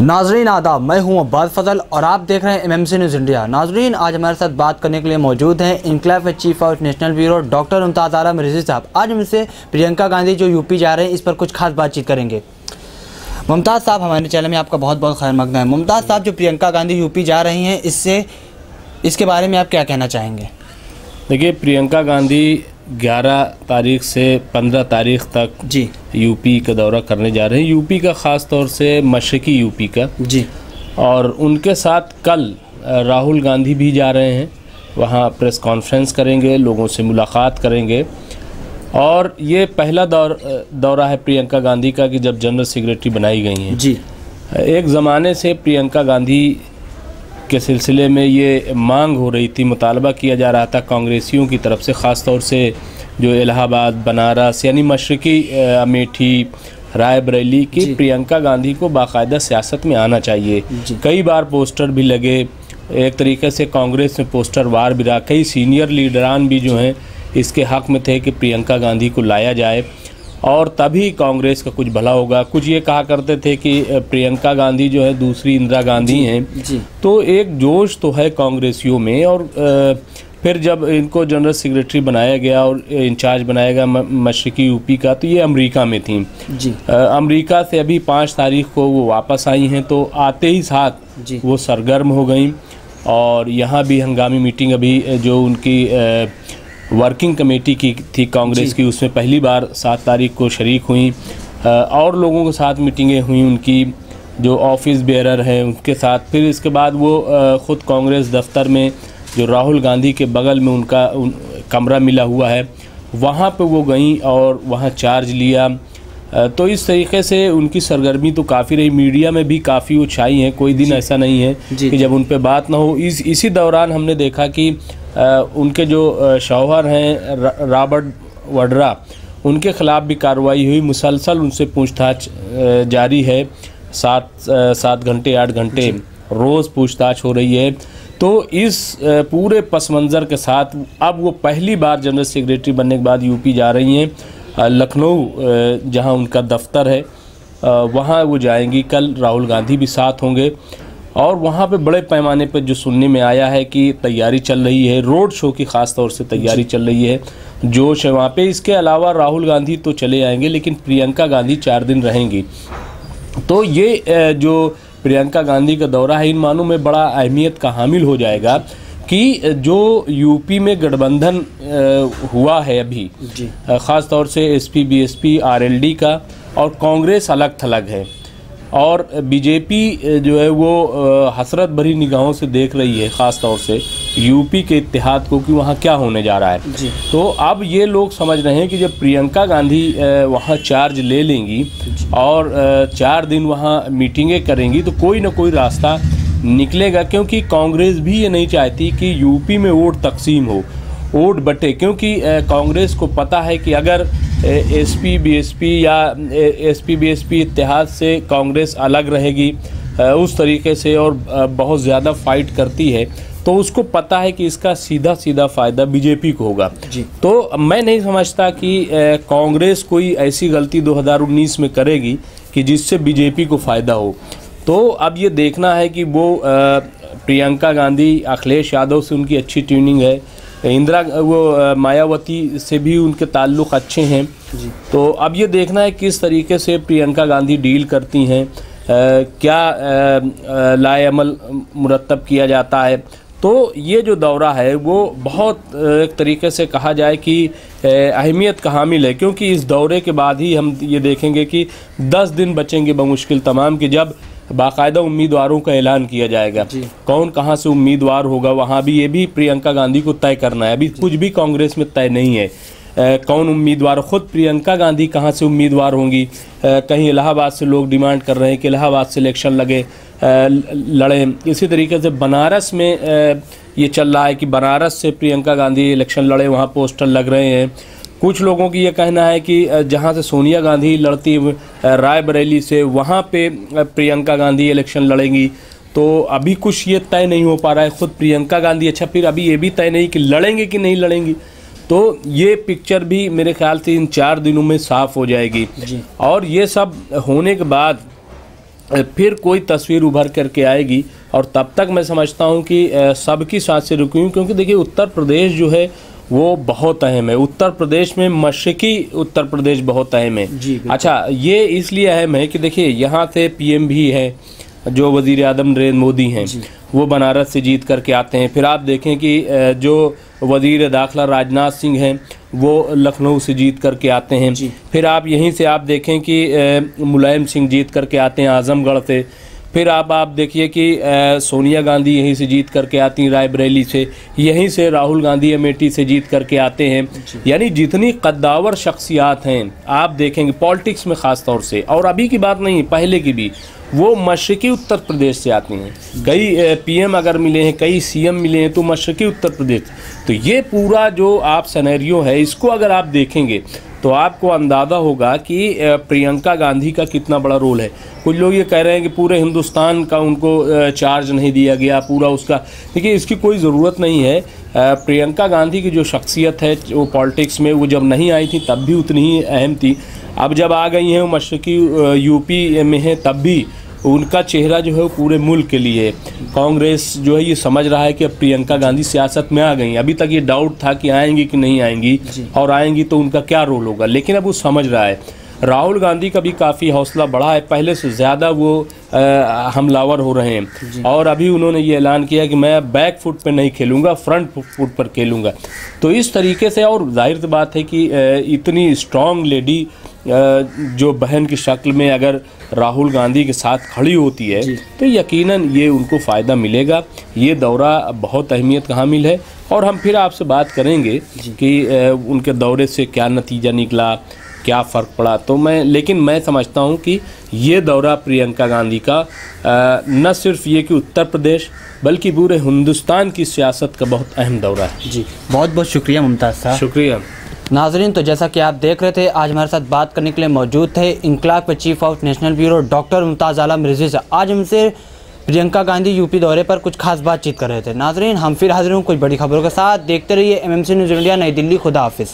नाजरीन आदाब, मैं हूं अब्बास फजल और आप देख रहे हैं MMC न्यूज़ इंडिया। नाजरीन, आज हमारे साथ बात करने के लिए मौजूद हैं इनकलाब के chief of national bureau doctor Mumtaz Alam Rizvi साहब। आज हमसे प्रियंका गांधी जो यूपी जा रहे हैं इस पर कुछ खास बातचीत करेंगे। मुमताज़ साहब, हमारे चैनल में आपका बहुत बहुत खैर मकदम है। मुमताज़ साहब, जो प्रियंका गांधी यूपी जा रही हैं इसके बारे में आप क्या कहना चाहेंगे? देखिए, प्रियंका गांधी 11 तारीख से 15 तारीख तक जी यूपी का दौरा करने जा रहे हैं। यूपी का ख़ास तौर से मशरक़ी यूपी का जी, और उनके साथ कल राहुल गांधी भी जा रहे हैं। वहाँ प्रेस कॉन्फ्रेंस करेंगे, लोगों से मुलाकात करेंगे। और ये पहला दौरा है प्रियंका गांधी का कि जब जनरल सेक्रेटरी बनाई गई हैं जी। एक ज़माने से प्रियंका गांधी के सिलसिले में ये मांग हो रही थी, मुतालबा किया जा रहा था कांग्रेसियों की तरफ से, ख़ास तौर से जो इलाहाबाद, बनारस यानी मशरक़ी अमेठी, रायबरेली की प्रियंका गांधी को बाकायदा सियासत में आना चाहिए। कई बार पोस्टर भी लगे, एक तरीके से कांग्रेस में पोस्टर वार भी रहा। कई सीनियर लीडरान भी जो हैं इसके हक़ में थे कि प्रियंका गांधी को लाया जाए और तभी कांग्रेस का कुछ भला होगा। कुछ ये कहा करते थे कि प्रियंका गांधी जो है दूसरी इंदिरा गांधी हैं। तो एक जोश तो है कांग्रेसियों में। और फिर जब इनको जनरल सेक्रेटरी बनाया गया और इंचार्ज बनाया गया मशरक़ी यूपी का, तो ये अमेरिका में थी जी। अमेरिका से अभी 5 तारीख को वो वापस आई हैं, तो आते ही साथ वो सरगर्म हो गई। और यहाँ भी हंगामी मीटिंग अभी जो उनकी वर्किंग कमेटी की थी कांग्रेस की, उसमें पहली बार 7 तारीख को शरीक हुई। और लोगों के साथ मीटिंगें हुई, उनकी जो ऑफिस बेयरर हैं उनके साथ। फिर इसके बाद वो ख़ुद कांग्रेस दफ्तर में जो राहुल गांधी के बगल में उनका कमरा मिला हुआ है, वहाँ पे वो गई और वहाँ चार्ज लिया। तो इस तरीके से उनकी सरगर्मी तो काफ़ी रही। मीडिया में भी काफ़ी वो छाई हैं, कोई दिन ऐसा नहीं है कि जब उन पर बात ना हो। इसी दौरान हमने देखा कि उनके जो शौहर हैं रॉबर्ट वड्रा, उनके ख़िलाफ़ भी कार्रवाई हुई। मुसलसल उनसे पूछताछ जारी है, 7 घंटे 8 घंटे रोज़ पूछताछ हो रही है। तो इस पूरे पस मंज़र के साथ अब वो पहली बार जनरल सेक्रेटरी बनने के बाद यूपी जा रही हैं। लखनऊ जहां उनका दफ्तर है वहां वो जाएंगी। कल राहुल गांधी भी साथ होंगे और वहाँ पे बड़े पैमाने पर जो सुनने में आया है कि तैयारी चल रही है, रोड शो की ख़ास तौर से तैयारी चल रही है, जोश है वहाँ पे। इसके अलावा राहुल गांधी तो चले आएंगे, लेकिन प्रियंका गांधी 4 दिन रहेंगी। तो ये जो प्रियंका गांधी का दौरा है, इन मानों में बड़ा अहमियत का हामिल हो जाएगा कि जो यूपी में गठबंधन हुआ है अभी, ख़ास तौर से SP BSP RLD का, और कांग्रेस अलग थलग है। और बीजेपी जो है वो हसरत भरी निगाहों से देख रही है ख़ास तौर से यूपी के इत्तेहाद को कि वहाँ क्या होने जा रहा है। तो अब ये लोग समझ रहे हैं कि जब प्रियंका गांधी वहाँ चार्ज ले लेंगी और 4 दिन वहाँ मीटिंगें करेंगी, तो कोई ना कोई रास्ता निकलेगा। क्योंकि कांग्रेस भी ये नहीं चाहती कि यूपी में वोट तकसीम हो, वोट बटे। क्योंकि कांग्रेस को पता है कि अगर SP BSP इत्तेहाद से कांग्रेस अलग रहेगी उस तरीके से और बहुत ज़्यादा फाइट करती है, तो उसको पता है कि इसका सीधा फ़ायदा बीजेपी को होगा जी। तो मैं नहीं समझता कि कांग्रेस कोई ऐसी गलती 2019 में करेगी कि जिससे बीजेपी को फ़ायदा हो। तो अब ये देखना है कि वो प्रियंका गांधी, अखिलेश यादव से उनकी अच्छी ट्यूनिंग है, मायावती से भी उनके ताल्लुक़ अच्छे हैं जी। तो अब ये देखना है किस तरीके से प्रियंका गांधी डील करती हैं, क्या लाएअमल मुरतब किया जाता है। तो ये जो दौरा है वो बहुत एक तरीके से कहा जाए कि अहमियत का हामिल है। क्योंकि इस दौरे के बाद ही हम ये देखेंगे कि 10 दिन बचेंगे बमुश्किल तमाम कि जब बाकायदा उम्मीदवारों का ऐलान किया जाएगा, कौन कहां से उम्मीदवार होगा। वहां भी ये भी प्रियंका गांधी को तय करना है। अभी कुछ भी कांग्रेस में तय नहीं है कौन उम्मीदवार। खुद प्रियंका गांधी कहां से उम्मीदवार होंगी। कहीं इलाहाबाद से लोग डिमांड कर रहे हैं कि इलाहाबाद से इलेक्शन लड़ें। इसी तरीके से बनारस में ये चल रहा है कि बनारस से प्रियंका गांधी इलेक्शन लड़े, वहाँ पोस्टर लग रहे हैं। कुछ लोगों की ये कहना है कि जहां से सोनिया गांधी लड़ती रायबरेली से, वहां पे प्रियंका गांधी इलेक्शन लड़ेंगी। तो अभी कुछ ये तय नहीं हो पा रहा है। खुद प्रियंका गांधी, अच्छा फिर अभी ये भी तय नहीं कि लड़ेंगे कि नहीं लड़ेंगी। तो ये पिक्चर भी मेरे ख्याल से इन 4 दिनों में साफ हो जाएगी। और ये सब होने के बाद फिर कोई तस्वीर उभर करके आएगी। और तब तक मैं समझता हूँ कि सबकी सांसें रुकी हुई, क्योंकि देखिए उत्तर प्रदेश जो है वो बहुत अहम है। उत्तर प्रदेश में मशरकी उत्तर प्रदेश बहुत अहम है। अच्छा, ये इसलिए अहम है कि देखिए यहाँ से पीएम भी है, जो वज़ीर आज़म नरेंद्र मोदी हैं, वो बनारस से जीत करके आते हैं। फिर आप देखें कि जो वज़ीर दाखिला राजनाथ सिंह हैं वो लखनऊ से जीत करके आते हैं। फिर आप यहीं से आप देखें कि मुलायम सिंह जीत करके आते हैं आज़मगढ़ से। फिर आप देखिए कि सोनिया गांधी यहीं से जीत करके आती हैं रायबरेली से। यहीं से राहुल गांधी अमेठी से जीत करके आते हैं। यानी जितनी कद्दावर शख्सियात हैं आप देखेंगे पॉलिटिक्स में ख़ास तौर से, और अभी की बात नहीं पहले की भी, वो मशरकी उत्तर प्रदेश से आती हैं। कई पीएम अगर मिले हैं, कई सीएम मिले हैं तो मशरकी उत्तर प्रदेश। तो ये पूरा जो आप सिनेरियो है इसको अगर आप देखेंगे तो आपको अंदाज़ा होगा कि प्रियंका गांधी का कितना बड़ा रोल है। कुछ लोग ये कह रहे हैं कि पूरे हिंदुस्तान का उनको चार्ज नहीं दिया गया पूरा उसका। देखिए इसकी कोई ज़रूरत नहीं है। प्रियंका गांधी की जो शख्सियत है वो पॉलिटिक्स में, वो जब नहीं आई थी तब भी उतनी ही अहम थी। अब जब आ गई हैं वो मशरकी यूपी में है तब भी उनका चेहरा जो है वो पूरे मुल्क के लिए है। कांग्रेस जो है ये समझ रहा है कि अब प्रियंका गांधी सियासत में आ गई। अभी तक ये डाउट था कि आएंगी कि नहीं आएंगी, और आएंगी तो उनका क्या रोल होगा, लेकिन अब वो समझ रहा है। राहुल गांधी का भी काफ़ी हौसला बढ़ा है, पहले से ज़्यादा वो हमलावर हो रहे हैं। और अभी उन्होंने ये ऐलान किया कि मैं बैक फुट पर नहीं खेलूँगा, फ्रंट फुट पर खेलूँगा। तो इस तरीके से, और जाहिर सी बात है कि इतनी स्ट्रॉन्ग लेडी जो बहन की शक्ल में अगर राहुल गांधी के साथ खड़ी होती है तो यकीनन ये उनको फ़ायदा मिलेगा। ये दौरा बहुत अहमियत का हामिल है, और हम फिर आपसे बात करेंगे कि उनके दौरे से क्या नतीजा निकला, क्या फ़र्क पड़ा। तो लेकिन मैं समझता हूँ कि ये दौरा प्रियंका गांधी का न सिर्फ ये कि उत्तर प्रदेश बल्कि पूरे हिंदुस्तान की सियासत का बहुत अहम दौरा है। जी बहुत बहुत शुक्रिया मुमताज़ साहब। शुक्रिया। नाजरीन, तो जैसा कि आप देख रहे थे, आज हमारे साथ बात करने के लिए मौजूद थे इनकलाब के chief of national bureau doctor Mumtaz Alam Rizvi साहब। आज हमसे प्रियंका गांधी यूपी दौरे पर कुछ खास बातचीत कर रहे थे। नाजरीन, हम फिर हाजिर हूँ कुछ बड़ी खबरों के साथ। देखते रहिए MMC न्यूज़ इंडिया, नई दिल्ली। खुदा हाफिज़।